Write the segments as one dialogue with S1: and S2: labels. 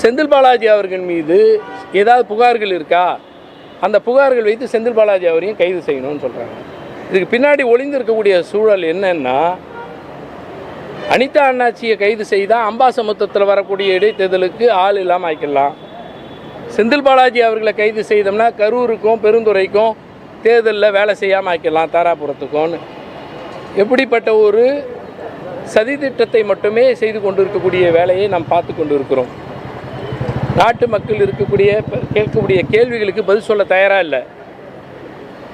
S1: செந்தில் பாலாஜி அவர்கள் மீது ஏதாவது புகார்கள் இருக்கா? அந்த புகார்கள் வைத்து செந்தில் பாலாஜி அவரையும் கைது செய்யணும்னு சொல்கிறாங்க. இதுக்கு பின்னாடி ஒளிந்திருக்கக்கூடிய சூழல் என்னன்னா, அனிதா அண்ணாச்சியை கைது செய்தால் அம்பாசமுத்திரத்தில் வரக்கூடிய இடைத்தேர்தலுக்கு ஆள் இல்லாமல் ஆக்கிடலாம். செந்தில் பாலாஜி அவர்களை கைது செய்தோம்னா கரூருக்கும் பெருந்துறைக்கும் தேர்தலில் வேலை செய்யாமல் ஆக்கிடலாம், தாராபுரத்துக்கும்னு. எப்படிப்பட்ட ஒரு சதி திட்டத்தை மட்டுமே செய்து கொண்டிருக்கக்கூடிய வேலையை நாம் பார்த்து கொண்டு இருக்கிறோம். நாட்டு மக்கள் கேட்கக்கூடிய கேள்விகளுக்கு பதில் சொல்ல தயாராக இல்லை.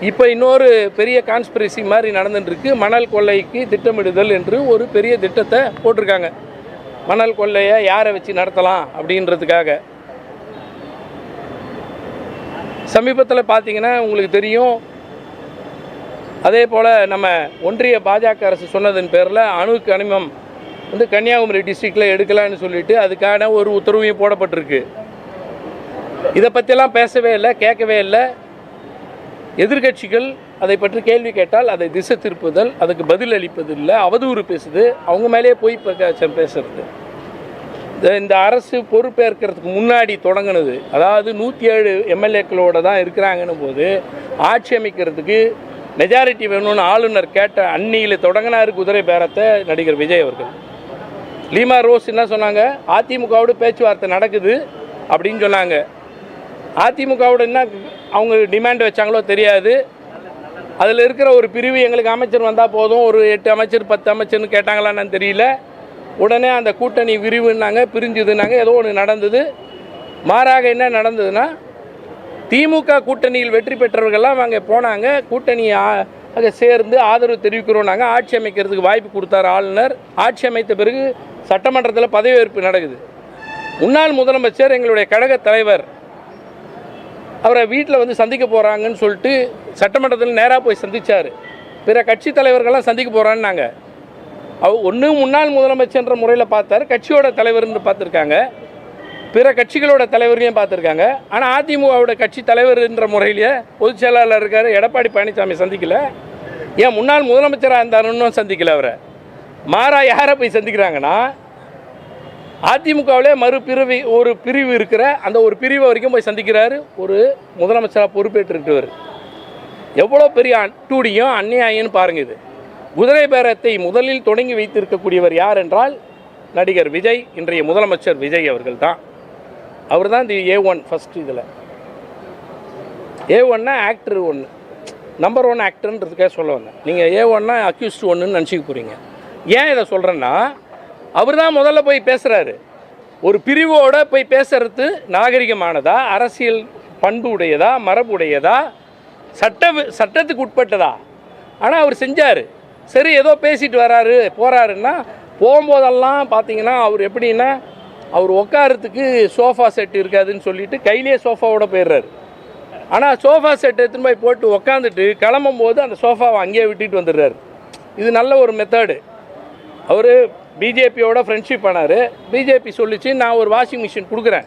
S1: இப்போ இன்னொரு பெரிய கான்ஸ்பிரசி மாதிரி நடந்துட்டுருக்கு. மணல் கொள்ளைக்கு திட்டமிடுதல் என்று ஒரு பெரிய திட்டத்தை போட்டிருக்காங்க. மணல் கொள்ளையை யாரை வச்சு நடத்தலாம் அப்படின்றதுக்காக. சமீபத்தில் பார்த்தீங்கன்னா உங்களுக்கு தெரியும், அதே போல் நம்ம ஒன்றிய பாஜக அரசு சொன்னதன் பேரில் அணுக்கு அனிமம் கன்னியாகுமரி டிஸ்ட்ரிக்டில் எடுக்கலான்னு சொல்லிட்டு அதுக்கான ஒரு உத்தரவையும் போடப்பட்டிருக்கு. இதை பற்றியெல்லாம் பேசவே இல்லை, கேட்கவே இல்லை. எதிர்கட்சிகள் அதை பற்றி கேள்வி கேட்டால் அதை திசை திருப்புதல், அதுக்கு பதில் அளிப்பது இல்லை, அவதூறு பேசுது, அவங்க மேலேயே போய் பேசுறது. இந்த அரசு பொறுப்பேற்கிறதுக்கு முன்னாடி தொடங்கினது, அதாவது 107 எம்எல்ஏக்களோடு தான் இருக்கிறாங்கன்னு போது ஆட்சி அமைக்கிறதுக்கு மெஜாரிட்டி வேணும்னு ஆளுநர் கேட்ட அன்னியில் தொடங்கினார் குதிரை பேரத்தை நடிகர் விஜய் அவர்கள். லீமா ரோஸ் என்ன சொன்னாங்க? அதிமுகவோட பேச்சுவார்த்தை நடக்குது அப்படின்னு சொன்னாங்க. அதிமுகவோட என்ன அவங்க டிமாண்ட் வச்சாங்களோ தெரியாது. அதில் இருக்கிற ஒரு பிரிவு எங்களுக்கு அமைச்சர் வந்தால் போதும், ஒரு 8 அமைச்சர் 10 அமைச்சர்னு கேட்டாங்களான்னு தெரியல. உடனே அந்த கூட்டணி விரிவுன்னாங்க, பிரிஞ்சுதுன்னாங்க, ஏதோ ஒன்று நடந்தது. மாறாக என்ன நடந்ததுன்னா, திமுக கூட்டணியில் வெற்றி பெற்றவர்கள்லாம் அங்கே போனாங்க, கூட்டணியை அங்கே சேர்ந்து ஆதரவு தெரிவிக்கிறோம். நாங்கள் ஆட்சி அமைக்கிறதுக்கு வாய்ப்பு கொடுத்தார் ஆளுநர். ஆட்சி அமைத்த பிறகு சட்டமன்றத்தில் பதவியேற்பு நடக்குது. முன்னாள் முதலமைச்சர் எங்களுடைய கழக தலைவர் அவரை வீட்டில் வந்து சந்திக்க போகிறாங்கன்னு சொல்லிட்டு சட்டமன்றத்தில் நேராக போய் சந்தித்தார். பிற கட்சி தலைவர்கள்லாம் சந்திக்க போகிறான்னாங்க. ஒன்று முன்னாள் முதலமைச்சர்ன்ற முறையில் பார்த்தார், கட்சியோட தலைவர்னு பார்த்துருக்காங்க, பிற கட்சிகளோட தலைவர்களையும் பார்த்துருக்காங்க. ஆனால் அதிமுகவோட கட்சி தலைவர்ன்ற முறையிலேயே பொதுச் செயலாளர் இருக்கார் எடப்பாடி பழனிசாமி சந்திக்கல. ஏன் முன்னாள் முதலமைச்சராக இருந்தாருன்னு சந்திக்கல அவரை. மாறா யாரை போய் சந்திக்கிறாங்கன்னா, அதிமுகவிலே ஒரு பிரிவு இருக்கிற அந்த ஒரு பிரிவு வரைக்கும் போய் சந்திக்கிறாரு ஒரு முதலமைச்சராக பொறுப்பேற்றுக்கிட்டவர். எவ்வளோ பெரிய அட்டூடியும் அந்நியாயம்னு பாருங்கள். இது குதிரை பேரத்தை முதலில் தொடங்கி வைத்திருக்கக்கூடியவர் யார் என்றால் நடிகர் விஜய், இன்றைய முதலமைச்சர் விஜய் அவர்கள் தான். அவர் தான் இந்த A1 ஃபஸ்ட்டு. இதில் A1னா ஆக்டர் 1, நம்பர் 1 ஆக்டர்ன்றதுக்காக சொல்ல வந்தேன். நீங்கள் A1னா அக்யூஸ்ட் 1ன்னு நினச்சிக்க போகிறீங்க. ஏன் இதை சொல்கிறேன்னா, அவர் தான் முதல்ல போய் பேசுகிறாரு. ஒரு பிரிவோடு போய் பேசுறது நாகரிகமானதா, அரசியல் பண்பு உடையதா, மரபு உடையதா, சட்டத்துக்கு உட்பட்டதா? ஆனால் அவர் செஞ்சார். சரி, ஏதோ பேசிட்டு வராரு போகிறாருன்னா, போகும்போதெல்லாம் பார்த்தீங்கன்னா அவர் எப்படின்னா, அவர் உட்காரத்துக்கு சோஃபா செட் இருக்காதுன்னு சொல்லிட்டு கையிலே சோஃபாவோட போயிடுறாரு. ஆனால் சோஃபா செட் எடுத்துன்னு போய் போட்டு உக்காந்துட்டு கிளம்பும் போது அந்த சோஃபாவை அங்கேயே விட்டுட்டு வந்துடுறாரு. இது நல்ல ஒரு மெத்தடு. அவர் பிஜேபியோட ஃப்ரெண்ட்ஷிப் பண்ணார். பிஜேபி சொல்லிச்சு, நான் ஒரு வாஷிங் மிஷின் கொடுக்குறேன்,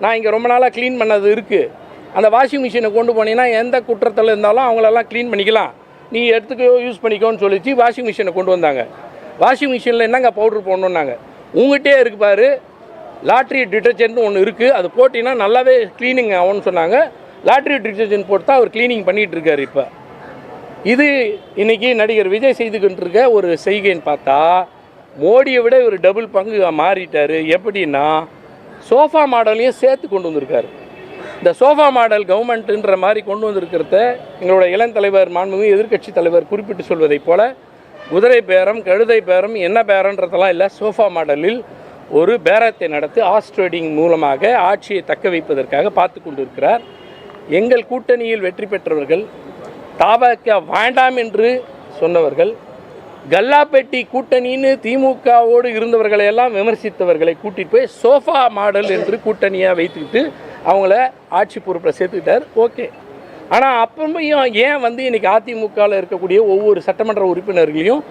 S1: நான் இங்கே ரொம்ப நாளாக க்ளீன் பண்ணது இருக்குது, அந்த வாஷிங் மிஷினை கொண்டு போனீங்கன்னா எந்த குற்றத்தில் இருந்தாலும் அவங்களெல்லாம் க்ளீன் பண்ணிக்கலாம், நீ எடுத்துக்க யூஸ் பண்ணிக்கோன்னு சொல்லிச்சு வாஷிங் மிஷினை கொண்டு வந்தாங்க. வாஷிங் மிஷினில் என்னங்க பவுட்ரு போடணுன்னாங்க. உங்கள்கிட்டே இருக்கு பாரு, லாட்ரி டிட்டர்ஜென்ட்னு ஒன்று இருக்குது, அது போட்டிங்கன்னா நல்லாவே க்ளீனிங் ஆகும்னு சொன்னாங்க. லாட்ரி டிட்டர்ஜென்ட் போட்டு தான் அவர் க்ளீனிங் பண்ணிகிட்டு இருக்கார். இப்போ இது இன்றைக்கி நடிகர் விஜய் செய்துக்கிட்டு இருக்க ஒரு செய்கைன்னு பார்த்தா, மோடியை விட ஒரு டபுள் பங்கு மாறிட்டார். எப்படின்னா, சோஃபா மாடலையும் சேர்த்து கொண்டு வந்திருக்காரு. இந்த சோஃபா மாடல் கவர்மெண்ட்டுன்ற மாதிரி கொண்டு வந்திருக்கிறத எங்களோட இளந்தலைவர் மாண்புமிகு எதிர்க்கட்சி தலைவர் குறிப்பிட்டு சொல்வதைப் போல் குதிரை பேரம், கழுதை பேரம், என்ன பேரன்றதெல்லாம் இல்லை, சோஃபா மாடலில் ஒரு பேரத்தை நடத்தி ஹார்ஸ் ட்ரேடிங் மூலமாக ஆட்சியை தக்க வைப்பதற்காக பார்த்து கொண்டிருக்கிறார். எங்கள் கூட்டணியில் வெற்றி பெற்றவர்கள், தாவக வேண்டாம் என்று சொன்னவர்கள், கல்லாப்பெட்டி கூட்டணின்னு திமுகவோடு இருந்தவர்களையெல்லாம் விமர்சித்தவர்களை கூட்டிகிட்டு போய் சோஃபா மாடல் என்று கூட்டணியாக வைத்துக்கிட்டு அவங்கள ஆட்சி பொறுப்பில் சேர்த்துக்கிட்டார். ஓகே. ஆனால் அப்பவும் ஏன் இன்றைக்கி அதிமுகவில் இருக்கக்கூடிய ஒவ்வொரு சட்டமன்ற உறுப்பினர்களையும்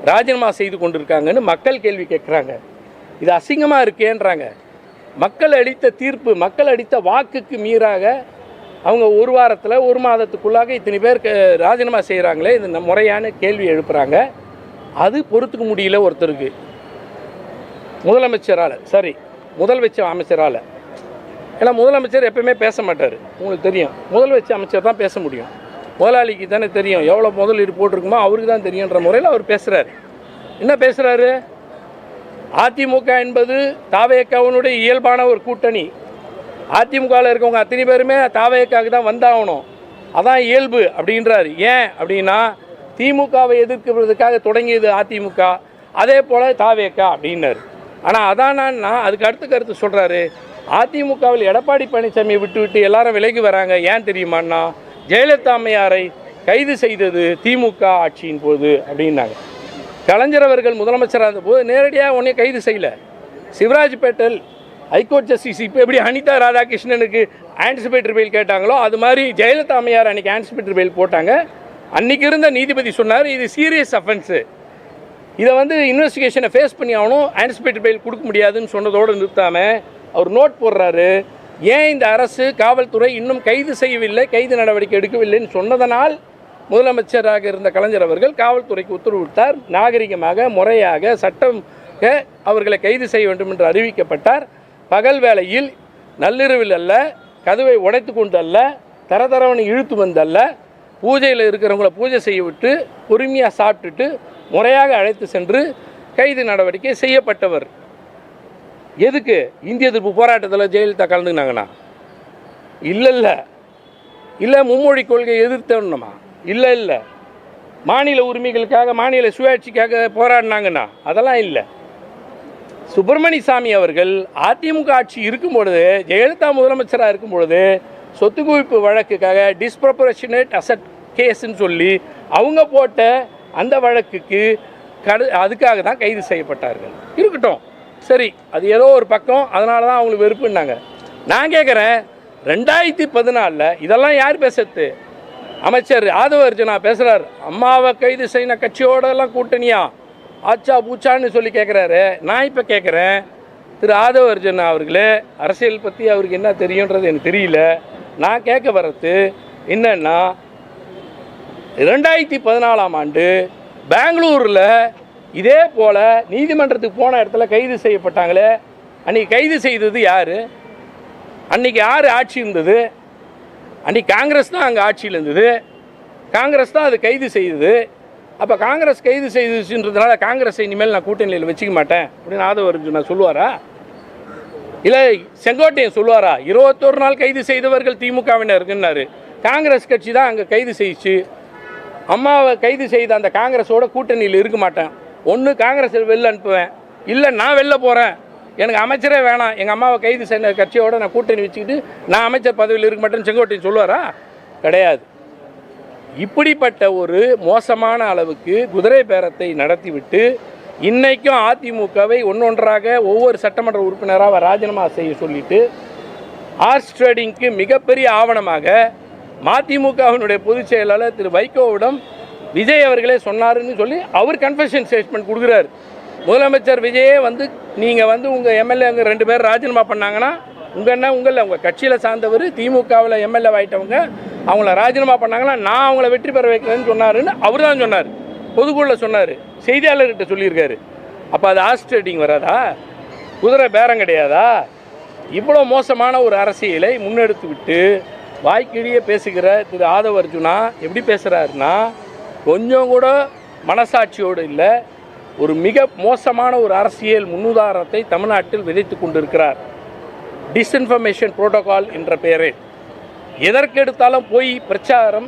S1: ராஜினாமா செய்து கொண்டிருக்காங்கன்னு மக்கள் கேள்வி கேட்குறாங்க. இது அசிங்கமாக இருக்கேன்றாங்க. மக்கள் அளித்த தீர்ப்பு, மக்கள் அளித்த வாக்குக்கு மீறாக அவங்க ஒரு வாரத்தில் ஒரு மாதத்துக்குள்ளாக இத்தனை பேர் ராஜினாமா செய்கிறாங்களே, இது முறையான கேள்வி எழுப்புகிறாங்க. அது பொறுத்துக்க முடியல ஒருத்தருக்கு, முதலமைச்சரால், முதலமைச்சர் அமைச்சரால். ஏன்னா முதலமைச்சர் எப்பவுமே பேச மாட்டார், உங்களுக்கு தெரியும். முதல் அமைச்சர் தான் பேச முடியும். முதலாளிக்கு தானே தெரியும் எவ்வளோ முதலீடு போட்டிருக்குமோ, அவருக்கு தான் தெரியுன்ற முறையில் அவர் பேசுகிறாரு. என்ன பேசுகிறாரு? அதிமுக என்பது தாவேக்காவினுடைய இயல்பான ஒரு கூட்டணி. அதிமுகவில் இருக்கவங்க அத்தனை பேருமே தாவேக்காவுக்கு தான் வந்தாகணும், அதான் இயல்பு அப்படின்றாரு. ஏன் அப்படின்னா திமுகவை எதிர்க்கிறதுக்காக தொடங்கியது அதிமுக, அதே போல் தாவேக்கா அப்படின்னாரு. ஆனால் அதானா அதுக்கு அடுத்த கருத்து சொல்கிறாரு, அதிமுகவில் எடப்பாடி பழனிசாமியை விட்டு எல்லாரும் விலகி வராங்க. ஏன் தெரியுமான்னா ஜெயலலிதா அம்மையாரை கைது செய்தது திமுக ஆட்சியின் போது அப்படின்னாங்க. கலைஞர் அவர்கள் முதலமைச்சராக இருந்தபோது நேரடியாக உடனே கைது செய்யலை. சிவராஜ் பேட்டல் ஹைகோர்ட் ஜஸ்டிஸ் இப்போ எப்படி அனிதா ராதாகிருஷ்ணனுக்கு ஆன்டிசிபேட்டரி பெயில் கேட்டாங்களோ அது மாதிரி ஜெயலலிதா அம்மையார் அன்றைக்கி ஆன்டிசிபேட்டரி பெயில் போட்டாங்க. அன்றைக்கி இருந்த நீதிபதி சொன்னார், இது சீரியஸ் அஃபென்ஸு, இதை வந்து இன்வெஸ்டிகேஷனை ஃபேஸ் பண்ணி ஆகணும், ஆன்டிசிபேட்டரி பெயில் கொடுக்க முடியாதுன்னு சொன்னதோடு நிறுத்தாமல் அவர் நோட் போடுறாரு, ஏன் இந்த அரசு காவல்துறை இன்னும் கைது செய்யவில்லை, கைது நடவடிக்கை எடுக்கவில்லைன்னு சொன்னதனால் முதலமைச்சராக இருந்த கலைஞர் அவர்கள் காவல்துறைக்கு உத்தரவிட்டார். நாகரிகமாக முறையாக சட்டம் அவர்களை கைது செய்ய வேண்டும் என்று அறிவிக்கப்பட்டார். பகல் வேளையில் நள்ளிரவில் அல்ல, கதவை உடைத்து கொண்டு அல்ல, தரதரவனை இழுத்து வந்தல்ல, பூஜையில் இருக்கிறவங்கள பூஜை செய்ய விட்டு பொறுமையாக சாப்பிட்டுட்டு முறையாக அழைத்து சென்று கைது நடவடிக்கை செய்யப்பட்டவர். எதுக்கு? இந்திய எதிர்ப்பு போராட்டத்தில் ஜெயலலிதா கலந்துக்கினாங்கண்ணா? இல்லை மும்மொழி கொள்கை எதிர்த்தோம்மா? இல்லை மாநில உரிமைகளுக்காக மாநில சுயாட்சிக்காக போராடினாங்கண்ணா? அதெல்லாம் இல்லை. சுப்பிரமணிய சாமி அவர்கள் அதிமுக ஆட்சி இருக்கும் பொழுது, ஜெயலலிதா முதலமைச்சராக இருக்கும் பொழுது சொத்து குவிப்பு வழக்குக்காக டிஸ்ப்ரொபோர்ஷனேட் அசட் கேஸ்ன்னு சொல்லி அவங்க போட்ட அந்த வழக்குக்கு அதுக்காக தான் கைது செய்யப்பட்டார்கள். இருக்கட்டும், சரி, அது ஏதோ ஒரு பக்கம், அதனால தான் அவங்களுக்கு வெறுப்புன்னாங்க. நான் கேட்குறேன், 2014 இதெல்லாம் யார் பேசுறது? அமைச்சர் ஆதவ அர்ஜுனா பேசுகிறார், அம்மாவை கைது செய்யின கட்சியோடலாம் கூட்டணியா ஆச்சா பூச்சான்னு சொல்லி கேட்குறாரு. நான் இப்போ கேட்குறேன், திரு ஆதவ அர்ஜுனா அவர்களே, அரசியல் பற்றி அவருக்கு என்ன தெரியுன்றது எனக்கு தெரியல. நான் கேட்க வர்றது என்னன்னா, 2014ஆம் ஆண்டு பெங்களூரில் இதே போல் நீதிமன்றத்துக்கு போன இடத்துல கைது செய்யப்பட்டாங்களே, அன்றைக்கி கைது செய்தது யார்? அன்றைக்கி யார் ஆட்சி இருந்தது? அன்றைக்கி காங்கிரஸ் தான் அங்கே ஆட்சியில் இருந்தது, காங்கிரஸ் தான் அது கைது செய்தது. அப்போ காங்கிரஸ் கைது செய்துன்றதுனால காங்கிரஸை இனிமேல் நான் கூட்டணியில் வச்சுக்க மாட்டேன் அப்படின்னு ஆதவ அர்ஜுனா சொல்லுவாரா? இல்லை செங்கோட்டையன் சொல்லுவாரா? 21 நாள் கைது செய்தவர்கள் திமுகவினருக்குன்னாரு. காங்கிரஸ் கட்சி தான் அங்கே கைது செய்ச்சு. அம்மாவை கைது செய்த அந்த காங்கிரஸோட கூட்டணியில் இருக்க மாட்டேன், ஒன்று காங்கிரஸில் வெளில அனுப்புவேன், இல்லை நான் வெளில போகிறேன், எனக்கு அமைச்சரே வேணாம், எங்கள் அம்மாவை கைது செய்த கட்சியோட நான் கூட்டணி வச்சுக்கிட்டு நான் அமைச்சர் பதவியில் இருக்க மாட்டேன்னு செங்கோட்டையன் சொல்லுவாரா? கிடையாது. இப்படிப்பட்ட ஒரு மோசமான அளவுக்கு குதிரை பேரத்தை நடத்திவிட்டு இன்றைக்கும் அதிமுகவை ஒன்றொன்றாக ஒவ்வொரு சட்டமன்ற உறுப்பினராக ராஜினாமா செய்ய சொல்லிட்டு ஹார்ஸ் ட்ரேடிங்க்கு மிகப்பெரிய ஆவணமாக மதிமுகவினுடைய பொதுச் செயலாளர் திரு வைகோவிடம் விஜய் அவர்களே சொன்னாருன்னு சொல்லி அவர் கன்ஃபெஷன் ஸ்டேட்மெண்ட் கொடுக்குறாரு. முதலமைச்சர் விஜயே வந்து நீங்கள் வந்து உங்கள் எம்எல்ஏ அங்கே 2 பேர் ராஜினாமா பண்ணாங்கன்னா உங்கள் கட்சியில் சார்ந்தவர் திமுகவில் எம்எல்ஏ ஆகிட்டவங்க அவங்கள ராஜினாமா பண்ணாங்கன்னா நான் அவங்கள வெற்றி பெற வைக்கிறேன்னு சொன்னாருன்னு அவர் தான் சொன்னார், பொதுக்குழுவில் சொன்னார், செய்தியாளர்கிட்ட சொல்லியிருக்காரு. அப்போ அது ஹார்ஸ் ட்ரேடிங் வராதா? குதிரை பேரம் கிடையாதா? இவ்வளோ மோசமான ஒரு அரசியலை முன்னெடுத்து விட்டு வாய்க்கிழியே பேசுகிற திரு ஆதவ அர்ஜுனா எப்படி பேசுகிறாருன்னா, கொஞ்சம் கூட மனசாட்சியோடு இல்லை, ஒரு மிக மோசமான ஒரு அரசியல் முன்னுதாரணத்தை தமிழ்நாட்டில் விதைத்து கொண்டிருக்கிறார். டிஸ்இன்ஃபர்மேஷன் புரோட்டோகால் என்ற பெயரில் எதற்கெடுத்தாலும் போய் பிரச்சாரம்,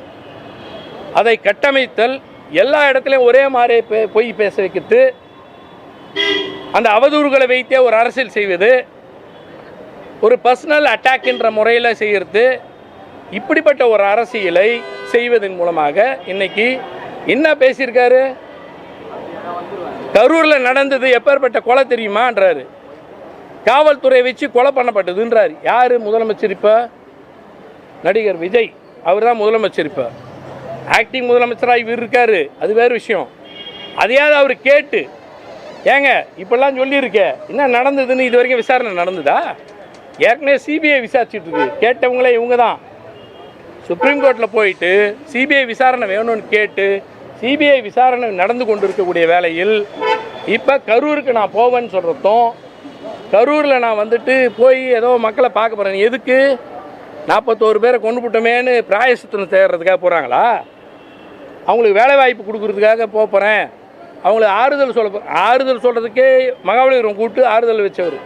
S1: அதை கட்டமைத்தல், எல்லா இடத்துலையும் ஒரே மாதிரி போய் பேச வைக்கிறது, அந்த அவதூறுகளை வைத்தே ஒரு அரசியல் செய்வது, ஒரு பர்சனல் அட்டாக் என்ற முறையில் செய்கிறது, இப்படிப்பட்ட ஒரு அரசியலை செய்வதன் மூலமாக இன்னைக்கு என்ன பேசியிருக்காரு? கரூரில் நடந்தது எப்பேற்பட்ட கொலை தெரியுமான்றாரு, காவல்துறை வச்சு கொலை பண்ணப்பட்டதுன்றார். யார் முதலமைச்சர்? இப்போ நடிகர் விஜய் அவர் தான் முதலமைச்சர். இப்போ ஆக்டிங் முதலமைச்சராக இவர் இருக்கார், அது வேறு விஷயம். அதையாவது அவர் கேட்டு, ஏங்க இப்பெல்லாம் சொல்லியிருக்கே என்ன நடந்ததுன்னு இது வரைக்கும் விசாரணை நடந்ததா? ஏற்கனவே சிபிஐ விசாரிச்சுட்டு இருக்கு, கேட்டவங்களே இவங்க தான். சுப்ரீம் கோர்ட்டில் போயிட்டு சிபிஐ விசாரணை வேணும்னு கேட்டு சிபிஐ விசாரணை நடந்து கொண்டு இருக்கக்கூடிய வேளையில் இப்போ கரூருக்கு நான் போவேன்னு சொல்கிறதும் கரூரில் நான் வந்துட்டு போய் ஏதோ மக்களை பார்க்க போகிறேன். எதுக்கு? 41 பேரை கொண்டு விட்டோமேன்னு பிராயசத்தம் தேடுறதுக்காக போகிறாங்களா? அவங்களுக்கு வேலை வாய்ப்பு கொடுக்குறதுக்காக போகிறேன். அவங்களுக்கு ஆறுதல் சொல்கிறதுக்கே மகாபலிபுரம் கூப்பிட்டு ஆறுதல் வச்சவர்.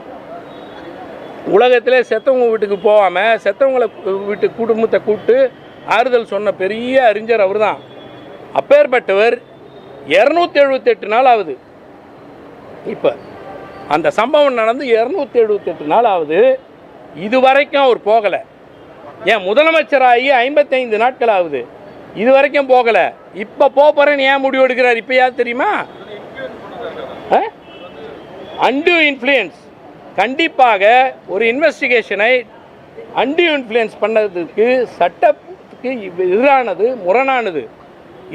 S1: உலகத்திலே செத்தவங்க வீட்டுக்கு போகாமல் செத்தவங்களை வீட்டு குடும்பத்தை கூப்பிட்டு ஆறுதல் சொன்ன பெரிய அறிஞர் அவர் தான். அப்பேற்பட்டவர் 278 நாள் ஆகுது. இப்போ அந்த சம்பவம் நடந்து 278 நாள் ஆகுது. இது வரைக்கும் அவர் போகலை. ஏன் முதலமைச்சராகி 55 நாட்கள் ஆகுது, இது வரைக்கும் போகலை. இப்போ போகிறேன்னு ஏன் முடிவு எடுக்கிறார்? இப்போ யார் தெரியுமா? Undue influence. கண்டிப்பாக ஒரு இன்வெஸ்டிகேஷனை அன்டியூ இன்ஃப்ளூயன்ஸ் பண்ணதுக்கு சட்டத்துக்கு எதிரானது, முரணானது.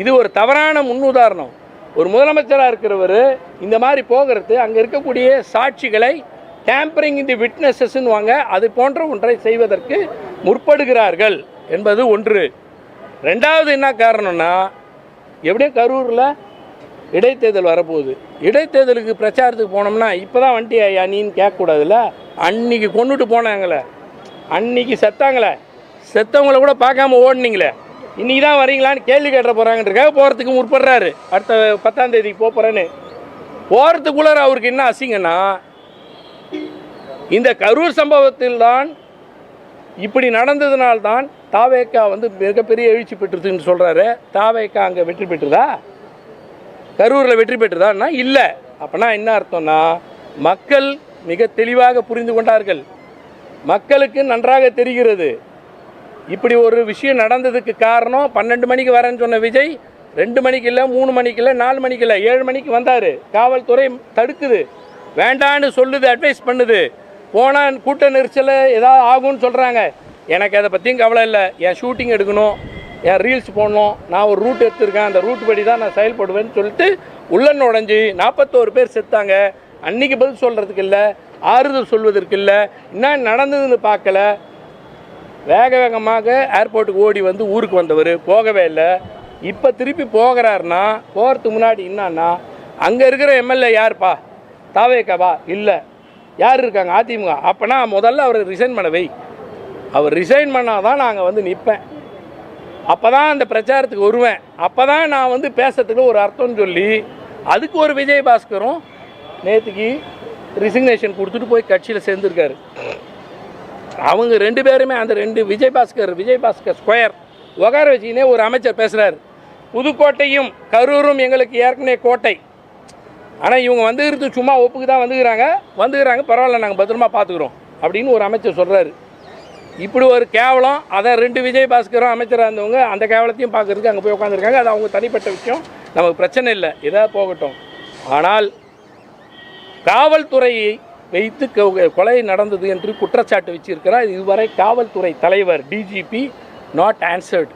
S1: இது ஒரு தவறான முன்னுதாரணம். ஒரு முதலமைச்சராக இருக்கிறவர் இந்த மாதிரி போகிறது, அங்கே இருக்கக்கூடிய சாட்சிகளை டேம்பரிங் தி விட்னஸஸ்ன்னு வாங்க, அது போன்ற ஒன்றை செய்வதற்கு முற்படுகிறார்கள் என்பது ஒன்று. ரெண்டாவது என்ன காரணம்னா, எப்படியும் கரூரில் இடைத்தேர்தல் வரப்போகுது. இடைத்தேர்தலுக்கு பிரச்சாரத்துக்கு போனோம்னா இப்போ தான் வண்டி ஐயா நீன்னு கேட்கக்கூடாதுல்ல. அன்றைக்கி கொண்டுட்டு போனாங்களே, அன்றைக்கி செத்தாங்களே, செத்தவங்கள கூட பார்க்காம ஓடினீங்களே, இன்றைக்கி தான் வரீங்களான்னு கேள்வி கேட்ட போகிறாங்கன்றக்காக போகிறதுக்கு முற்படுறாரு. அடுத்த 10ஆம் தேதிக்கு போகிறேன்னு போகிறதுக்குள்ளார அவருக்கு என்ன அசிங்கன்னா, இந்த கரூர் சம்பவத்தில் தான் இப்படி நடந்ததுனால்தான் தாவேக்கா வந்து மிகப்பெரிய எழுச்சி பெற்றுதுன்னு சொல்கிறாரு. தாவேக்கா அங்கே வெற்றி பெற்றுதா? கரூரில் வெற்றி பெற்றுதான்னா இல்லை. அப்போனா என்ன அர்த்தம்னா, மக்கள் மிக தெளிவாக புரிந்து கொண்டார்கள். மக்களுக்கு நன்றாக தெரிகிறது இப்படி ஒரு விஷயம் நடந்ததுக்கு காரணம். 12 மணிக்கு வரேன்னு சொன்ன விஜய் 2 மணிக்கு இல்லை, 3 மணிக்கு இல்லை, 4 மணிக்கு இல்லை, 7 மணிக்கு வந்தார். காவல்துறை தடுக்குது, வேண்டான்னு சொல்லுது, அட்வைஸ் பண்ணுது. போனால் கூட்ட நெரிசல் ஏதாவது ஆகும்னு சொல்கிறாங்க. எனக்கு அதை பற்றியும் கவலை இல்லை. என் ஷூட்டிங் எடுக்கணும், என் ரீல்ஸ் போடணும், நான் ஒரு ரூட் எடுத்துருக்கேன், அந்த ரூட் படி தான் நான் செயல்படுவேன்னு சொல்லிட்டு உள்ள நுழைஞ்சி 41 பேர் செத்தாங்க. அன்றைக்கி பதில் சொல்கிறதுக்கு இல்லை, ஆறுதல் சொல்வதற்கு இல்லை, என்ன நடந்ததுன்னு பார்க்கல. வேகமாக ஏர்போர்ட்டுக்கு ஓடி வந்து ஊருக்கு வந்தவர் போகவே இல்லை. இப்போ திருப்பி போகிறாருன்னா, போகிறதுக்கு முன்னாடி என்னன்னா, அங்கே இருக்கிற எம்எல்ஏ யாருப்பா? தாவேக்காவா? இல்லை. யார் இருக்காங்க? அதிமுக. அப்போனா முதல்ல அவர் ரிசைன் பண்ண வை. அவர் ரிசைன் பண்ணால் தான் நாங்கள் வந்து நிற்பேன், அப்போ தான் அந்த பிரச்சாரத்துக்கு வருவேன், அப்போ தான் நான் வந்து பேசுறதுக்கு ஒரு அர்த்தம்னு சொல்லி, அதுக்கு ஒரு விஜயபாஸ்கரும் நேற்றுக்கு ரிசிக்னேஷன் கொடுத்துட்டு போய் கட்சியில் சேர்ந்துருக்காரு. அவங்க 2 பேருமே அந்த 2 விஜயபாஸ்கர் ஸ்கொயர் உட்கார வச்சுக்கினே ஒரு அமைச்சர் பேசுகிறார். புதுக்கோட்டையும் கரூரும் எங்களுக்கு ஏற்கனவே கோட்டை, ஆனால் இவங்க வந்துக்கிறது சும்மா ஒப்புக்கு தான் வந்துக்கிறாங்க, பரவாயில்ல, நாங்கள் பத்திரமா பார்த்துக்குறோம் அப்படின்னு ஒரு அமைச்சர் சொல்கிறாரு. இப்படி ஒரு கேவலம். அதை 2 விஜயபாஸ்கரும் அமைச்சராக இருந்தவங்க அந்த கேவலத்தையும் பார்க்குறதுக்கு அங்கே போய் உட்காந்துருக்காங்க. அது அவங்க தனிப்பட்ட விஷயம், நமக்கு பிரச்சனை இல்லை, இதாக போகட்டும். ஆனால் காவல்துறையை வைத்து கொலை நடந்தது என்று குற்றச்சாட்டு வச்சிருக்கிறார். இதுவரை காவல்துறை தலைவர் டிஜிபி நாட் ஆன்சர்டு.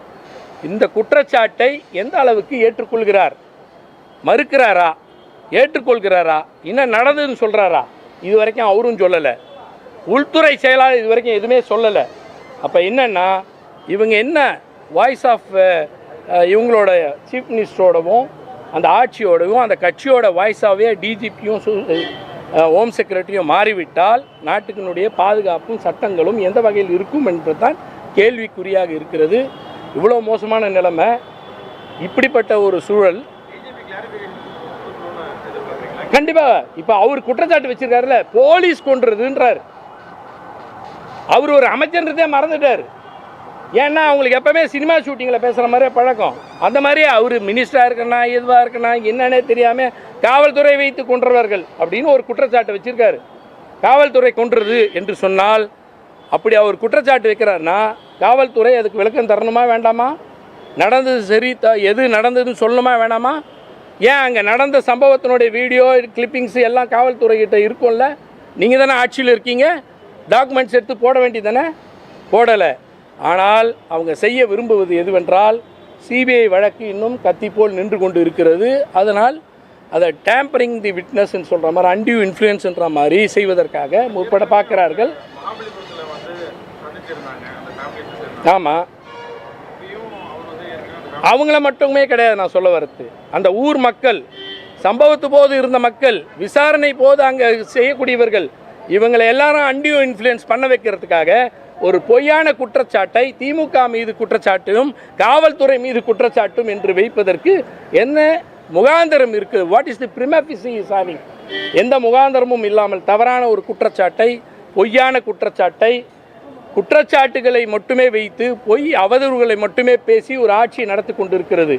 S1: இந்த குற்றச்சாட்டை எந்த அளவுக்கு ஏற்றுக்கொள்கிறார்? மறுக்கிறாரா? ஏற்றுக்கொள்கிறாரா? என்ன நடந்ததுன்னு சொல்கிறாரா? இது வரைக்கும் அவரும் சொல்லலை. உள்துறை செயலாளர் இது வரைக்கும் எதுவுமே சொல்லலை. அப்போ என்னென்னா, இவங்க என்ன வாய்ஸ் ஆஃப் இவங்களோட சீஃப் மினிஸ்டரோடவும் அந்த ஆட்சியோடவும் அந்த கட்சியோட வாய்ஸாகவே டிஜிபியும் ஹோம் செக்ரட்டரியும் மாறிவிட்டால் நாட்டுக்கினுடைய பாதுகாப்பும் சட்டங்களும் எந்த வகையில் இருக்கும் என்பது தான் கேள்விக்குறியாக இருக்கிறது. இவ்வளோ மோசமான நிலைமை, இப்படிப்பட்ட ஒரு சூழல் கண்டிப்பாக. இப்போ அவர் குற்றச்சாட்டு வச்சிருக்காருல்ல, போலீஸ் கொன்றதுன்றார். அவர் ஒரு அமைச்சர்ன்றதே மறந்துட்டார். ஏன்னா அவங்களுக்கு எப்பவுமே சினிமா ஷூட்டிங்கில் பேசுகிற மாதிரியே பழக்கம். அந்த மாதிரியே அவர் மினிஸ்டராக இருக்கனா எதுவாக இருக்கனா என்னன்னே தெரியாமல் காவல்துறை வைத்து கொன்றவர்கள் அப்படின்னு ஒரு குற்றச்சாட்டு வச்சுருக்காரு. காவல்துறை கொன்றது என்று சொன்னால், அப்படி அவர் குற்றச்சாட்டு வைக்கிறாருன்னா காவல்துறை அதுக்கு விளக்கம் தரணுமா வேண்டாமா? நடந்தது சரி, எது நடந்ததுன்னு சொல்லணுமா வேண்டாமா? ஏன் அங்கே நடந்த சம்பவத்தினுடைய வீடியோ கிளிப்பிங்ஸு எல்லாம் காவல்துறைகிட்ட இருக்கும்ல? நீங்கள் தானே ஆட்சியில் இருக்கீங்க, டாக்குமெண்ட்ஸ் எடுத்து போட வேண்டியது தானே? போடலை. ஆனால் அவங்க செய்ய விரும்புவது எதுவென்றால், சிபிஐ வழக்கு இன்னும் கத்தி போல் நின்று கொண்டு இருக்கிறது. அதனால் அதை டேம்பரிங் தி விட்னஸ்ன்னு சொல்கிற மாதிரி, அன்டியூ இன்ஃப்ளூயன்ஸ்ன்ற மாதிரி செய்வதற்காக முற்பட பார்க்குறார்கள். ஆமாம், அவங்கள மட்டுமே கிடையாது நான் சொல்ல வரது. அந்த ஊர் மக்கள், சம்பவத்து போது இருந்த மக்கள், விசாரணை போது அங்கே செய்யக்கூடியவர்கள் இவங்களை எல்லாரும் அண்டியோ இன்ஃப்ளூயன்ஸ் பண்ண வைக்கிறதுக்காக ஒரு பொய்யான குற்றச்சாட்டை திமுக மீது குற்றச்சாட்டும் காவல்துறை மீது குற்றச்சாட்டும் என்று வைப்பதற்கு என்ன முகாந்திரம் இருக்குது? What is the prima facie is having? எந்த முகாந்திரமும் இல்லாமல் தவறான ஒரு குற்றச்சாட்டை, பொய்யான குற்றச்சாட்டை, குற்றச்சாட்டுகளை மட்டுமே வைத்து பொய் அவதூறுகளை மட்டுமே பேசி ஒரு ஆட்சி நடத்தி கொண்டிருக்கிறது.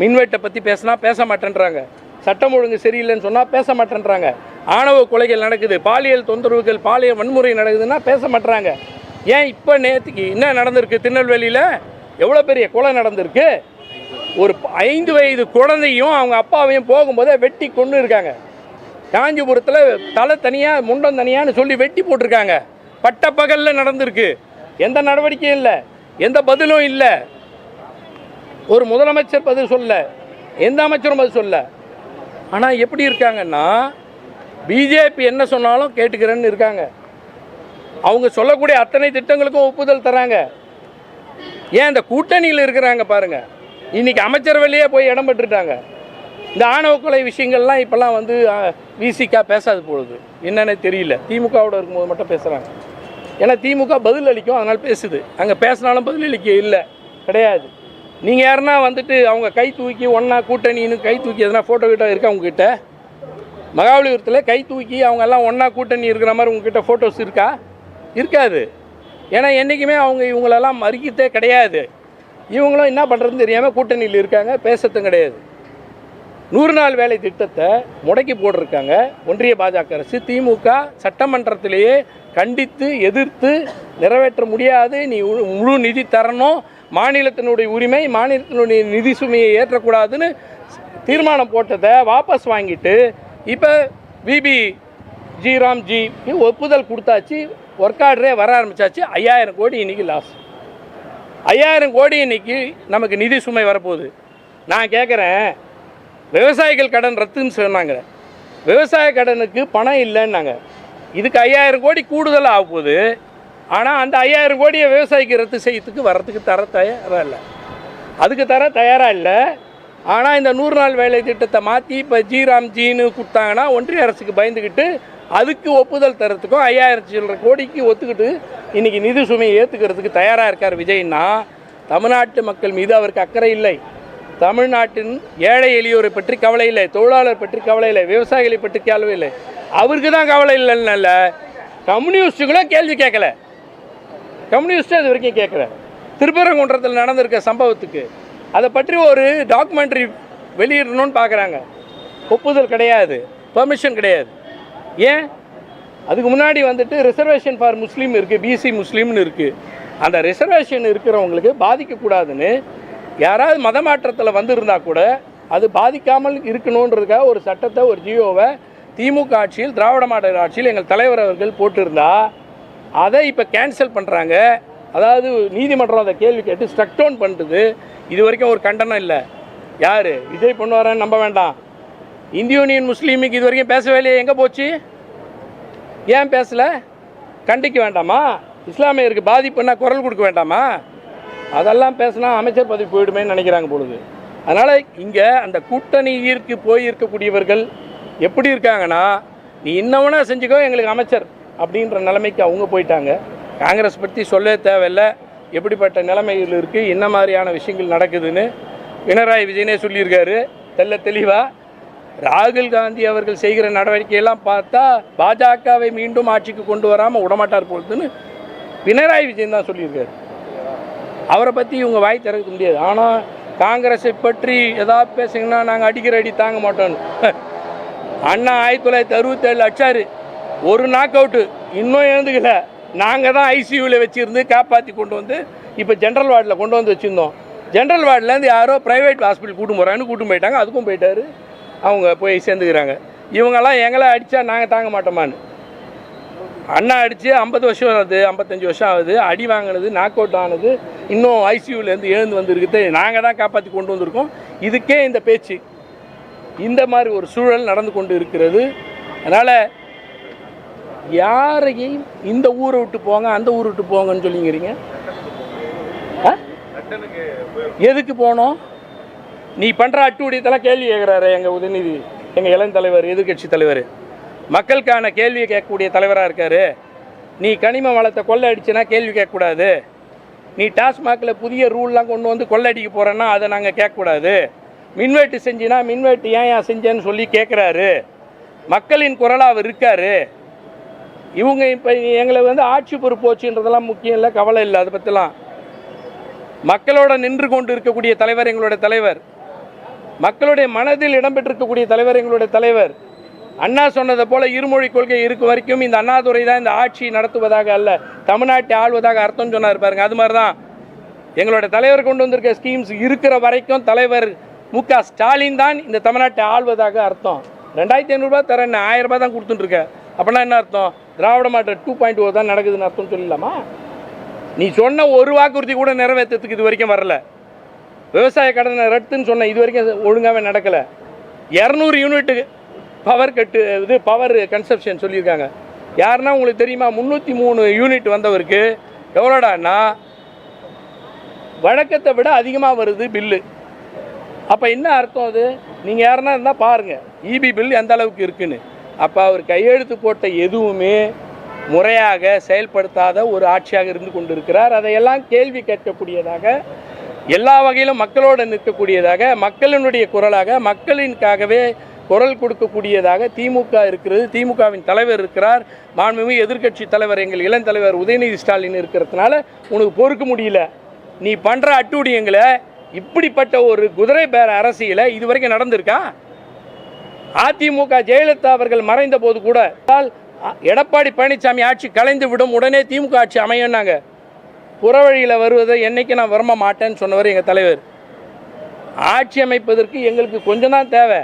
S1: மின்வெட்டை பற்றி பேசினா பேச மாட்டேன்றாங்க, சட்டம் ஒழுங்கு சரியில்லைன்னு சொன்னால் பேச மாட்டேன்றாங்க, ஆணவ கொலைகள் நடக்குது, பாலியல் தொந்தரவுகள், பாலியல் வன்முறை நடக்குதுன்னா பேச மாட்டேறாங்க. ஏன் இப்போ நேற்றுக்கு என்ன நடந்திருக்கு? திருநெல்வேலியில் எவ்வளோ பெரிய கொலை நடந்திருக்கு. ஒரு 5 வயது குழந்தையும் அவங்க அப்பாவையும் போகும்போதே வெட்டி கொண்டு இருக்காங்க. காஞ்சிபுரத்தில் தலை தனியாக முண்டம் தனியான்னு சொல்லி வெட்டி போட்டிருக்காங்க. பட்ட பகலில் நடந்திருக்கு. எந்த நடவடிக்கையும் இல்லை, எந்த பதிலும் இல்லை. ஒரு முதலமைச்சர் பதில் சொல்ல, எந்த அமைச்சரும் பதில் சொல்ல. ஆனால் எப்படி இருக்காங்கன்னா, பிஜேபி என்ன சொன்னாலும் கேட்டுக்கிறேன்னு இருக்காங்க. அவங்க சொல்லக்கூடிய அத்தனை திட்டங்களுக்கும் ஒப்புதல் தராங்க. ஏன் இந்த கூட்டணியில் இருக்கிறாங்க பாருங்கள். இன்றைக்கி அமைச்சரவையிலேயே போய் இடம் பெற்றுட்டாங்க. இந்த ஆணவ கொலை விஷயங்கள்லாம் இப்போல்லாம் வந்து விசிகா பேசாது பொழுது என்னென்ன தெரியல. திமுகவோட இருக்கும்போது மட்டும் பேசுகிறாங்க. ஏன்னா திமுக பதில் அளிக்கும், அதனால் பேசுது. அங்கே பேசினாலும் பதில் அளிக்க இல்லை, கிடையாது. நீங்கள் யாருன்னா வந்துட்டு அவங்க கை தூக்கி ஒன்றா கூட்டணின்னு கை தூக்கி எதனா ஃபோட்டோ கிட்ட இருக்கா உங்ககிட்ட? மகாபலிபுரத்தில் கை தூக்கி அவங்க எல்லாம் ஒன்றா கூட்டணி இருக்கிற மாதிரி உங்ககிட்ட ஃபோட்டோஸ் இருக்கா? இருக்காது. ஏன்னா என்றைக்குமே அவங்க இவங்களெல்லாம் மறிக்கத்தே கிடையாது. இவங்களும் என்ன பண்ணுறதுன்னு தெரியாமல் கூட்டணியில் இருக்காங்க, பேசத்தும் கிடையாது. 100 நாள் வேலை திட்டத்தை முடக்கி போட்டிருக்காங்க ஒன்றிய பாஜக அரசு. திமுக சட்டமன்றத்திலேயே கண்டித்து எதிர்த்து நிறைவேற்ற முடியாது, நீ முழு நிதி தரணும், மாநிலத்தினுடைய உரிமை, மாநிலத்தினுடைய நிதி சுமையை ஏற்றக்கூடாதுன்னு தீர்மானம் போட்டதை வாபஸ் வாங்கிட்டு இப்போ விபி ஜி ஒப்புதல் கொடுத்தாச்சு. ஒர்க் ஆர்டரே வர ஆரம்பித்தாச்சு. 5000 கோடி இன்றைக்கி லாஸ். 5000 கோடி இன்றைக்கி நமக்கு நிதி சுமை வரப்போகுது. நான் கேட்குறேன், விவசாயிகள் கடன் ரத்துன்னு சொன்னாங்க. விவசாய கடனுக்கு பணம் இல்லைன்னாங்க. இதுக்கு 5000 கோடி கூடுதலாக ஆக போகுது. ஆனால் அந்த 5000 கோடியை விவசாயிக்கு ரத்து செய்யறதுக்கு வரத்துக்கு தர தயாராக இல்லை, அதுக்கு தர தயாராக இல்லை. ஆனால் இந்த 100 நாள் வேலை திட்டத்தை மாற்றி இப்போ ஜின்னு கொடுத்தாங்கன்னா ஒன்றிய அரசுக்கு பயந்துக்கிட்டு அதுக்கு ஒப்புதல் தரத்துக்கும் 5000 கோடிக்கு ஒத்துக்கிட்டு இன்றைக்கி நிதி சுமையை ஏற்றுக்கிறதுக்கு தயாராக இருக்கார் விஜய்னா, தமிழ்நாட்டு மக்கள் மீது அவருக்கு அக்கறை இல்லை. தமிழ்நாட்டின் ஏழை எளியோரை பற்றி கவலை இல்லை, தொழிலாளர் பற்றி கவலை இல்லை, விவசாயிகளை பற்றி கவலை இல்லை. அவருக்கு தான் கவலை இல்லைன்னு கம்யூனிஸ்ட்டுகளே கேள்வி கேட்கல. கம்யூனிஸ்ட்டு அது வரைக்கும் கேட்கல. திருப்பரங்குன்றத்தில் நடந்திருக்க சம்பவத்துக்கு அதை பற்றி ஒரு டாக்குமெண்ட்ரி வெளியிடணும்னு பார்க்குறாங்க. ஒப்புதல் கிடையாது, பெர்மிஷன் கிடையாது. ஏன்? அதுக்கு முன்னாடி வந்துட்டு ரிசர்வேஷன் ஃபார் முஸ்லீம் இருக்குது, பிசி முஸ்லீம்னு இருக்குது. அந்த ரிசர்வேஷன் இருக்கிறவங்களுக்கு பாதிக்கக்கூடாதுன்னு யாராவது மத மாற்றத்தில் வந்திருந்தால் கூட அது பாதிக்காமல் இருக்கணுன்றதுக்காக ஒரு சட்டத்தை, ஒரு ஜியோவை திமுக ஆட்சியில், திராவிட மாடல் ஆட்சியில் எங்கள் தலைவர் அவர்கள் போட்டிருந்தா அதை இப்போ கேன்சல் பண்ணுறாங்க. அதாவது நீதிமன்றம் அதை கேள்வி கேட்டு ஸ்ட்ரக் டவுன் பண்ணுறது. இது வரைக்கும் ஒரு கண்டனம் இல்லை. யார் விஜய் பண்ணுவாரன்னு நம்ப வேண்டாம். இந்திய யூனியன் முஸ்லீமுக்கு இது வரைக்கும் பேசவே இல்லையே, எங்கே போச்சு? ஏன் பேசலை? கண்டிக்க வேண்டாமா? இஸ்லாமியருக்கு பாதிப்புன்னா குரல் கொடுக்க வேண்டாமா? அதெல்லாம் பேசினா அமைச்சர் பதவி போயிடுமேன்னு நினைக்கிறாங்க பொழுது. அதனால் இங்கே அந்த கூட்டணியிற்கு போயிருக்கக்கூடியவர்கள் எப்படி இருக்காங்கன்னா, நீ இன்னவனா செஞ்சுக்கோ, எங்களுக்கு அமைச்சர் அப்படின்ற நிலைமைக்கு அவங்க போயிட்டாங்க. காங்கிரஸ் பற்றி சொல்ல தேவையில்லை, எப்படிப்பட்ட நிலைமைகள் இருக்குது, என்ன மாதிரியான விஷயங்கள் நடக்குதுன்னு பினராயி விஜயனே சொல்லியிருக்காரு தெளிவாக. ராகுல் காந்தி அவர்கள் செய்கிற நடவடிக்கையெல்லாம் பார்த்தா பாஜகவை மீண்டும் ஆட்சிக்கு கொண்டு வராமல் விடமாட்டார் பொழுதுன்னு பினராயி விஜயன் தான் சொல்லியிருக்காரு. அவரை பற்றி இவங்க வாய் திறக்க முடியாது. ஆனால் காங்கிரஸை பற்றி ஏதாவது பேசுங்கன்னா நாங்கள் அடிக்கிற அடி தாங்க மாட்டோன்னு. அண்ணா 1967 அடிச்சார், ஒரு நாக் அவுட்டு, இன்னும் எழுந்துக்கல. நாங்கள் தான் ஐசியூவில் வச்சுருந்து காப்பாற்றி கொண்டு வந்து இப்போ ஜென்ரல் வார்டில் கொண்டு வந்து வச்சுருந்தோம். ஜென்ரல் வார்டிலேருந்து யாரோ ப்ரைவேட் ஹாஸ்பிட்டல் கூட்டும் போகிறாங்கன்னு கூட்டும் போயிட்டாங்க. அதுக்கும் போயிட்டார், அவங்க போய் சேர்ந்துக்கிறாங்க. இவங்கெல்லாம் எங்களை அடித்தா நாங்கள் தாங்க மாட்டோமான்னு. அண்ணா அடித்து 50 வருஷம் ஆகுது, 55 வருஷம் ஆகுது. அடி வாங்கினது, நாக் அவுட் ஆனது, இன்னும் ஐசியூலேருந்து எழுந்து வந்துருக்குது, நாங்கள் தான் காப்பாற்றி கொண்டு வந்திருக்கோம். இதுக்கே இந்த பேச்சு, இந்த மாதிரி ஒரு சூழல் நடந்து கொண்டு இருக்கிறது. அதனால் யாரையும் இந்த ஊரை விட்டு போங்க, அந்த ஊரை விட்டு போங்கன்னு சொல்லிங்கிறீங்க. எதுக்கு போனோம்? நீ பண்ணுற அட்டுவடியத்தெல்லாம் கேள்வி கேட்குறாரு எங்கள் உதயநிதி, எங்கள் இளம் தலைவர், எதிர்கட்சி தலைவர். மக்களுக்கான கேள்வியை கேட்கக்கூடிய தலைவராக இருக்கார். நீ கனிம வளத்தை கொள்ளை அடிச்சுன்னா கேள்வி கேட்கக்கூடாது. நீ டாஸ்மாகில் புதிய ரூல்லாம் கொண்டு வந்து கொள்ளடிக்க போகிறேன்னா அதை நாங்கள் கேட்கக்கூடாது. மின்வெட்டு செஞ்சினா மின்வெட்டு ஏன் செஞ்சேன்னு சொல்லி கேட்குறாரு. மக்களின் குரலாக அவர் இருக்கார். இவங்க இப்போ எங்களை வந்து ஆட்சி பொறுப்பு போச்சுன்றதெல்லாம் முக்கியம் இல்லை, கவலை இல்லை. அதை பற்றிலாம் மக்களோட நின்று கொண்டு இருக்கக்கூடிய தலைவர் எங்களுடைய தலைவர். மக்களுடைய மனதில் இடம்பெற்றிருக்கக்கூடிய தலைவர் எங்களுடைய தலைவர். அண்ணா சொன்னதை போல இருமொழி கொள்கை இருக்கும் வரைக்கும் இந்த அண்ணாதுரை தான் இந்த ஆட்சி நடத்துவதாக அல்ல, தமிழ்நாட்டை ஆள்வதாக அர்த்தம் சொன்னார் பாருங்க. அது மாதிரி தான் எங்களுடைய தலைவர் கொண்டு வந்திருக்க ஸ்கீம்ஸ் இருக்கிற வரைக்கும் தலைவர் மு.க. ஸ்டாலின் தான் இந்த தமிழ்நாட்டை ஆள்வதாக அர்த்தம். 2500 தரேன், 1000 ரூபாய் தான் கொடுத்துட்டுருக்க. அப்படின்னா என்ன அர்த்தம்? திராவிட மாற்றம் 2.0 தான் நடக்குதுன்னு அர்த்தம் சொல்லலாமா? நீ சொன்ன ஒரு வாக்குறுதி கூட நிறைவேற்றத்துக்கு இது வரைக்கும் வரல. விவசாய கடனை ரத்துன்னு சொன்ன இது வரைக்கும் ஒழுங்காகவே நடக்கலை. 200 யூனிட்டு பவர் பவர் கன்சப்ஷன் சொல்லியிருக்காங்க. யாருன்னா உங்களுக்கு தெரியுமா? 303 யூனிட் வந்தவருக்கு எவ்வளோடான்னா வழக்கத்தை விட அதிகமாக வருது பில்லு. அப்போ என்ன அர்த்தம்? அது நீங்கள் யாருன்னா இருந்தால் பாருங்கள் இபி பில் எந்த அளவுக்கு இருக்குன்னு. அப்போ அவர் கையெழுத்து போட்ட எதுவுமே முறையாக செயல்படுத்தாத ஒரு ஆட்சியாக இருந்து கொண்டிருக்கிறார். அதையெல்லாம் கேள்வி கேட்கக்கூடியதாக, எல்லா வகையிலும் மக்களோடு நிற்கக்கூடியதாக, மக்களினுடைய குரலாக, மக்களின்காகவே குரல் கொடுக்கக்கூடியதாக திமுக இருக்கிறது. திமுகவின் தலைவர் இருக்கிறார், மாண்புமிகு எதிர்க்கட்சி தலைவர் எங்கள் இளம் தலைவர் உதயநிதி ஸ்டாலின் இருக்கிறதுனால உனக்கு பொறுக்க முடியல. நீ பண்ணுற அட்டூழியங்களை, இப்படிப்பட்ட ஒரு குதிரை பேர அரசியலை இது வரைக்கும் நடந்திருக்கா? அதிமுக ஜெயலலிதா அவர்கள் மறைந்த போது கூட எடப்பாடி பழனிசாமி ஆட்சி கலைந்து விடும், உடனே திமுக ஆட்சி அமையன்னாங்க. புறவழியில் வருவதை என்னைக்கு நான் விரும்ப மாட்டேன்னு சொன்னவர் எங்கள் தலைவர். ஆட்சி அமைப்பதற்கு எங்களுக்கு கொஞ்சம் தான் தேவை,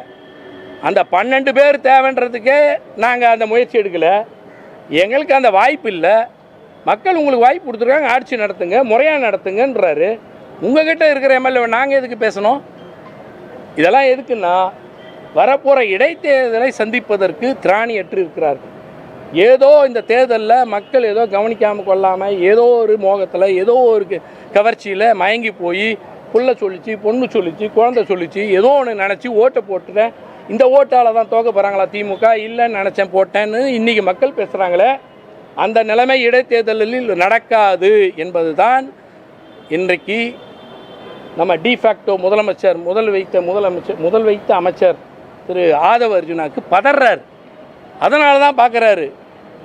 S1: அந்த 12 பேர் தேவைன்றதுக்கே நாங்கள் அந்த முயற்சி எடுக்கலை. எங்களுக்கு அந்த வாய்ப்பு இல்லை. மக்கள் உங்களுக்கு வாய்ப்பு கொடுத்துருக்காங்க, ஆட்சி நடத்துங்க, முறையாக நடத்துங்கன்றாரு. உங்ககிட்ட இருக்கிற எம்எல்ஏ நாங்கள் எதுக்கு பேசணும்? இதெல்லாம் எதுக்குன்னா வரப்போகிற இடைத்தேர்தலை சந்திப்பதற்கு திராணியற்று இருக்கிறார்கள். ஏதோ இந்த தேர்தலில் மக்கள் ஏதோ கவனிக்காமல் கொள்ளாமல் ஏதோ ஒரு மோகத்தில் ஏதோ ஒரு கவர்ச்சியில் மயங்கி போய் புள்ள சொல்லிச்சு, பொண்ணு சொல்லிச்சு, குழந்தை சொல்லிச்சு, ஏதோ ஒன்று நினச்சி ஓட்டை போட்டுட்டேன், இந்த ஓட்டால் தான் தோக்க போகிறாங்களா திமுக, இல்லைன்னு நினச்சேன் போட்டேன்னு இன்றைக்கி மக்கள் பேசுகிறாங்களே. அந்த நிலைமை இடைத்தேர்தலில் நடக்காது என்பது தான் இன்றைக்கு நம்ம டிஃபேக்டோ முதலமைச்சர் முதல் வைத்த அமைச்சர் திரு ஆதவ அர்ஜுனாவுக்கு பதறார். அதனால தான் பார்க்குறாரு,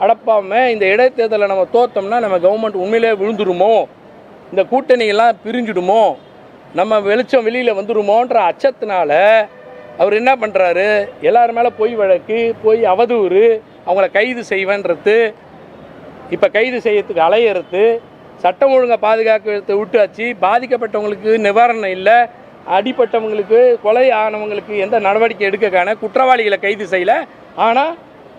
S1: அடப்பாம இந்த இடைத்தேர்தலை நம்ம தோற்றோம்னா நம்ம கவர்மெண்ட் உண்மையிலே விழுந்துருமோ, இந்த கூட்டணியெல்லாம் பிரிஞ்சுடுமோ, நம்ம வெளிச்சம் வெளியில் வந்துடுமோன்ற அச்சத்தினால அவர் என்ன பண்ணுறாரு, எல்லார் மேலே பொய் வழக்கு, பொய் அவதூறு, அவங்கள கைது செய்வேன்றது, இப்போ கைது செய்யறதுக்கு அலையிறது, சட்டம் ஒழுங்கை பாதுகாக்கிறத விட்டாச்சு, பாதிக்கப்பட்டவங்களுக்கு நிவாரணம் இல்லை, அடிப்பட்டவங்களுக்கு கொலை ஆனவங்களுக்கு எந்த நடவடிக்கை எடுக்கக்கான குற்றவாளிகளை கைது செய்யலை. ஆனால்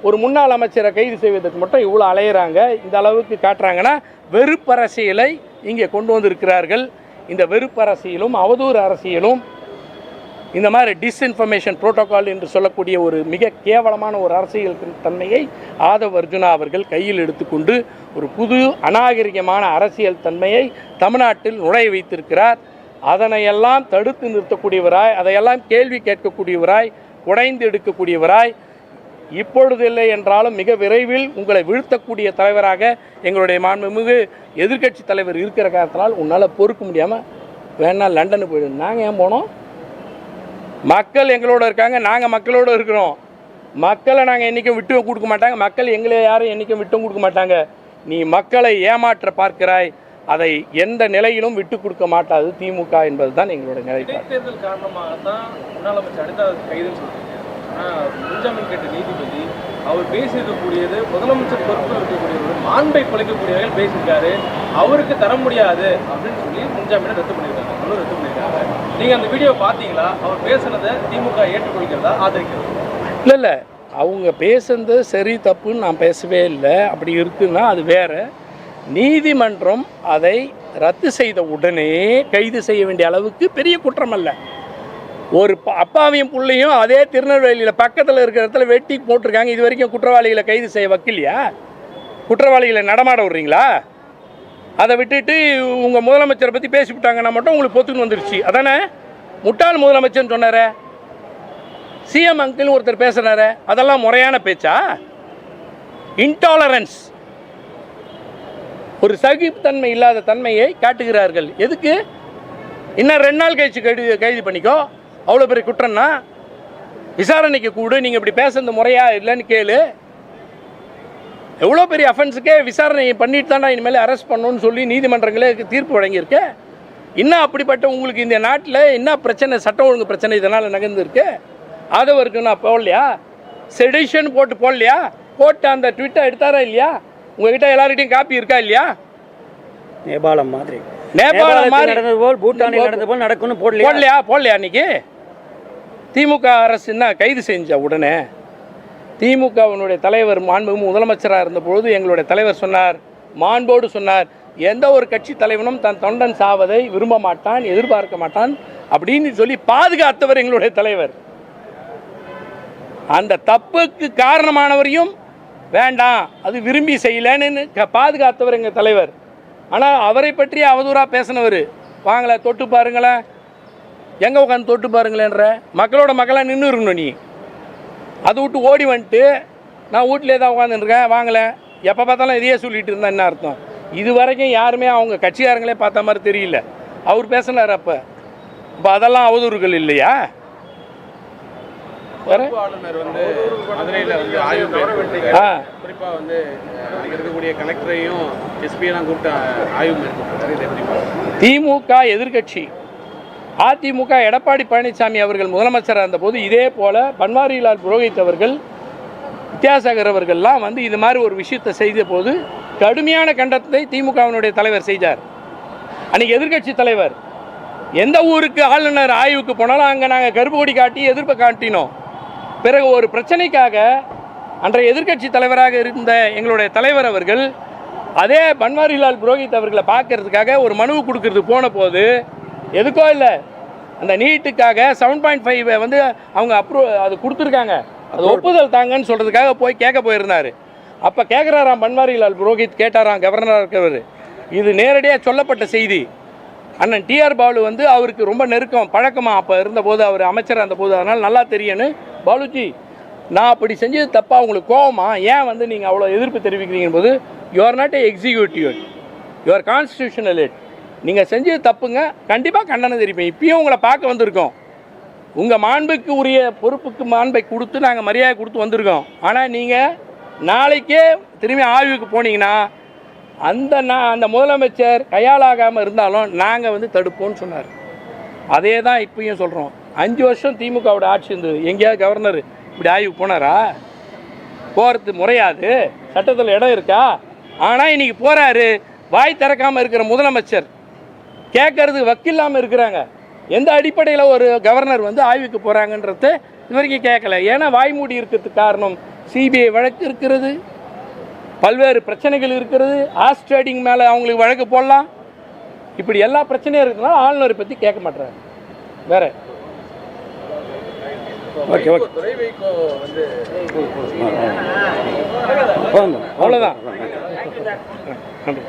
S1: ஒரு முன்னாள் அமைச்சரை கைது செய்வதற்கு மட்டும் இவ்வளோ அலையிறாங்க. இந்த அளவுக்கு காட்டுறாங்கன்னா வெறுப்பரசியலை இங்கே கொண்டு வந்திருக்கிறார்கள். இந்த வெறுப்பரசியலும் அவதூறு அரசியலும் இந்த மாதிரி டிஸ்இன்ஃபர்மேஷன் புரோட்டோகால் என்று சொல்லக்கூடிய ஒரு மிக கேவலமான ஒரு அரசியல் தன்மையை ஆதவ அர்ஜுனா அவர்கள் கையில் எடுத்துக்கொண்டு ஒரு புது அநாகரிகமான அரசியல் தன்மையை தமிழ்நாட்டில் நுழைய வைத்திருக்கிறார். அதனையெல்லாம் தடுத்து நிறுத்தக்கூடியவராய், அதையெல்லாம் கேள்வி கேட்கக்கூடியவராய், குடைந்து எடுக்கக்கூடியவராய், இப்பொழுது இல்லை என்றாலும் மிக விரைவில் உங்களை வீழ்த்தக்கூடிய தலைவராக எங்களுடைய மாண்புமிகு எதிர்க்கட்சி தலைவர் இருக்கிற காரணத்தினால் உன்னால் பொறுக்க முடியாமல் வேணா லண்டனு போயிடும். நாங்கள் ஏன் போனோம்? மக்கள் எங்களோட இருக்காங்க, நாங்கள் மக்களோடு இருக்கிறோம். மக்களை நாங்கள் என்றைக்கும் விட்டு கொடுக்க மாட்டாங்க, மக்கள் எங்களை யாரும் என்றைக்கும் விட்டும் கொடுக்க மாட்டாங்க. நீ மக்களை ஏமாற்ற பார்க்கிறாய், அதை எந்த நிலையிலும் விட்டு கொடுக்க மாட்டாது திமுக என்பது தான் எங்களுடைய நிலைப்பாடு.
S2: தேர்தல் காரணமாக தான் முன்னாள் அமைச்சர் அனிதா கைதுன்னு சொல்றீங்க. ஆனால் முன்ஜாமீன் கேட்ட நீதிபதி அவர் பேசியிருக்கக்கூடியது முதலமைச்சர் பொறுப்பில் இருக்கக்கூடியவர் மாண்பை குலைக்கக்கூடியவர்கள் பேசியிருக்காரு, அவருக்கு தர முடியாது அப்படின்னு சொல்லி முன்ஜாமீனை ரத்து பண்ணியிருக்காங்க, ரத்து பண்ணியிருக்காங்க. நீங்கள் அந்த வீடியோ பார்த்தீங்களா? அவர் பேசுனதை திமுக ஏற்றுக்கொள்கிறதா, ஆதரிக்கிறதா?
S1: இல்லை, அவங்க பேசுனது சரி தப்புன்னு நான் பேசவே இல்லை. அப்படி இருக்குன்னா அது வேறு. நீதிமன்றம் அதை ரத்து செய்த உடனே கைது செய்ய வேண்டிய அளவுக்கு பெரிய குற்றம் அல்ல. ஒரு அப்பாவியும் பிள்ளையும் அதே திருநெல்வேலியில் பக்கத்தில் இருக்கிற இடத்துல வெட்டி போட்டிருக்காங்க. இது வரைக்கும் குற்றவாளிகளை கைது செய்ய வைக்கலையா? குற்றவாளிகளை நடமாட விட்றீங்களா? அதை விட்டுட்டு உங்கள் முதலமைச்சரை பற்றி பேசிவிட்டாங்கன்னா மட்டும் உங்களுக்கு பொத்துன்னு வந்துடுச்சு. அதானே முட்டாள் முதலமைச்சர்னு சொன்னார். சிஎம் அங்கிள்னு ஒருத்தர் பேசுகிறாரு, அதெல்லாம் முறையான பேச்சா? இன்டாலரன்ஸ், ஒரு சகிப்புத்தன்மை இல்லாத தன்மையை காட்டுகிறார்கள். எதுக்கு? இன்னும் 2 நாள் கழிச்சு கைது பண்ணிக்கோ, அவ்வளோ பெரிய குற்றம்னா விசாரணைக்கு கூடு, நீங்கள் இப்படி பேசுறது முறையா இல்லைன்னு கேளு. எவ்வளோ பெரிய அஃபென்ஸுக்கே விசாரணை பண்ணிட்டு தானே இனிமேல் அரெஸ்ட் பண்ணணும்னு சொல்லி நீதிமன்றங்களே தீர்ப்பு வழங்கியிருக்கு. இன்னும் அப்படிப்பட்ட உங்களுக்கு இந்த நாட்டில் என்ன பிரச்சனை, சட்டம் ஒழுங்கு பிரச்சனை இதனால் நகர்ந்துருக்கு. ஆதவருக்கு நான் போடலையா, செடிஷன் போட்டு போடலையா, போட்டு அந்த ட்விட்டர் எடுத்தாரா இல்லையா? உங்ககிட்ட எல்லார்கிட்டையும் காப்பி இருக்கா இல்லையா?
S3: நேபாளம் மாதிரி
S1: நடந்தது போல் பூட்டானில் நடந்தது போல் நடக்கும்னு போடலையா அன்னைக்கு? திமுக அரசு என்ன கைது செஞ்ச உடனே திமுகவினுடைய தலைவர் மாண்புமிகு முதலமைச்சராக இருந்தபொழுது எங்களுடைய தலைவர் சொன்னார், மாண்போடு சொன்னார், எந்த ஒரு கட்சி தலைவனும் தன் தொண்டன் சாவதை விரும்ப மாட்டான், எதிர்பார்க்க மாட்டான் அப்படின்னு சொல்லி பாதுகாத்தவர் எங்களுடைய தலைவர். அந்த தப்புக்கு காரணமானவரையும் வேண்டாம், அது விரும்பி செய்யலன்னு பாதுகாத்தவர் எங்கள் தலைவர். ஆனால் அவரை பற்றி அவதூறாக பேசினவர், வாங்கலை தொட்டு பாருங்களேன், எங்கே உட்காந்து தொட்டு பாருங்களேன்ற மக்களோட மக்களாக நின்று இருக்கணும். நீ அதை விட்டு ஓடி வந்துட்டு நான் வீட்டிலே தான் உட்காந்துருக்கேன் வாங்கலை, எப்போ பார்த்தாலும் இதையே சொல்லிட்டு இருந்தா என்ன அர்த்தம்? இது வரைக்கும் யாருமே அவங்க கட்சிக்காரங்களே பார்த்த மாதிரி தெரியல. அவர் பேசினார் அப்போ அதெல்லாம் அவதூறுகள் இல்லையா?
S2: ஆளுநர் வந்து மதுரையில் வந்து ஆய்வு குறிப்பாக வந்து இருக்கக்கூடிய கலெக்டரையும் எஸ்பியெல்லாம் கூப்பிட்டு ஆய்வு மேற்கொண்டார்.
S1: திமுக எதிர்கட்சி, அதிமுக எடப்பாடி பழனிசாமி அவர்கள் முதலமைச்சராக இருந்தபோது இதே போல் பன்வாரிலால் புரோஹித் அவர்கள், வித்யாசாகர் அவர்கள்லாம் வந்து இது மாதிரி ஒரு விஷயத்தை செய்த போது கடுமையான கண்டனத்தை திமுகவினுடைய தலைவர் செய்தார். அன்றைக்கி எதிர்கட்சி தலைவர். எந்த ஊருக்கு ஆளுநர் ஆய்வுக்கு போனாலும் அங்கே நாங்கள் கருப்பு கொடி காட்டி எதிர்ப்பை காட்டினோம். பிறகு ஒரு பிரச்சனைக்காக அன்றைய எதிர்கட்சி தலைவராக இருந்த எங்களுடைய தலைவர் அவர்கள் அதே பன்வாரிலால் புரோஹித் அவர்களை பார்க்கறதுக்காக ஒரு மனுவு கொடுக்கறதுக்கு போன போது, எதுக்கோ இல்லை, அந்த நீட்டுக்காக 7.5 வந்து அவங்க அது கொடுத்துருக்காங்க, அது ஒப்புதல் தாங்கன்னு சொல்கிறதுக்காக போய் கேட்க போயிருந்தார். அப்போ கேட்குறாராம் பன்வாரிலால் புரோஹித், கேட்டாராம் கவர்னராக இருக்கிறவர். இது நேரடியாக சொல்லப்பட்ட செய்தி. அண்ணன் டிஆர் பாலு வந்து அவருக்கு ரொம்ப நெருக்கம் பழக்கமாக அப்போ இருந்தபோது, அவர் அமைச்சராக இருந்தபோது, அதனால் நல்லா தெரியும்னு, பாலுஜி நான் அப்படி செஞ்சது தப்பாக உங்களுக்கு கோவமா, ஏன் வந்து நீங்கள் அவ்வளோ எதிர்ப்பு தெரிவிக்கிறீங்க போது, you are not a executive, you are constitutional head, நீங்கள் செஞ்சது தப்புங்க, கண்டிப்பாக கண்டனம் தெரிவிப்பேன். இப்பயும் உங்களை பார்க்க வந்திருக்கோம், உங்கள் மாண்புக்கு உரிய பொறுப்புக்கு மாண்பை கொடுத்து நாங்கள் மரியாதை கொடுத்து வந்திருக்கோம். ஆனால் நீங்கள் நாளைக்கே திரும்பி ஆய்வுக்கு போனீங்கன்னா அந்த முதலமைச்சர் கையாளாகாமல் இருந்தாலும் நாங்கள் வந்து தடுப்போம்னு சொன்னார். அதே தான் இப்பயும் சொல்கிறோம். 5 வருஷம் திமுகவோட ஆட்சி இருந்தது, எங்கேயாவது கவர்னர் இப்படி ஆய்வுக்கு போனாரா? போகிறது முறையாது, சட்டத்தில் இடம் இருக்கா? ஆனால் இன்றைக்கி போகிறாரு, வாய் திறக்காமல் இருக்கிற முதலமைச்சர், கேட்கறது வக்கில்லாமல் இருக்கிறாங்க. எந்த அடிப்படையில் ஒரு கவர்னர் வந்து ஆய்வுக்கு போகிறாங்கன்றது இது வரைக்கும் கேட்கல. ஏன்னா வாய்மூடி இருக்கிறதுக்கு காரணம் சிபிஐ வழக்கு இருக்கிறது, பல்வேறு பிரச்சனைகள் இருக்கிறது, ஆஸ் ட்ரேடிங் மேலே அவங்களுக்கு வழக்கு போடலாம், இப்படி எல்லா பிரச்சனையும் இருக்கிறதுனால ஆளுநரை பற்றி கேட்க மாட்டாங்க. வேற ஓகே ஓகே அவ்வளோதான். நன்றி.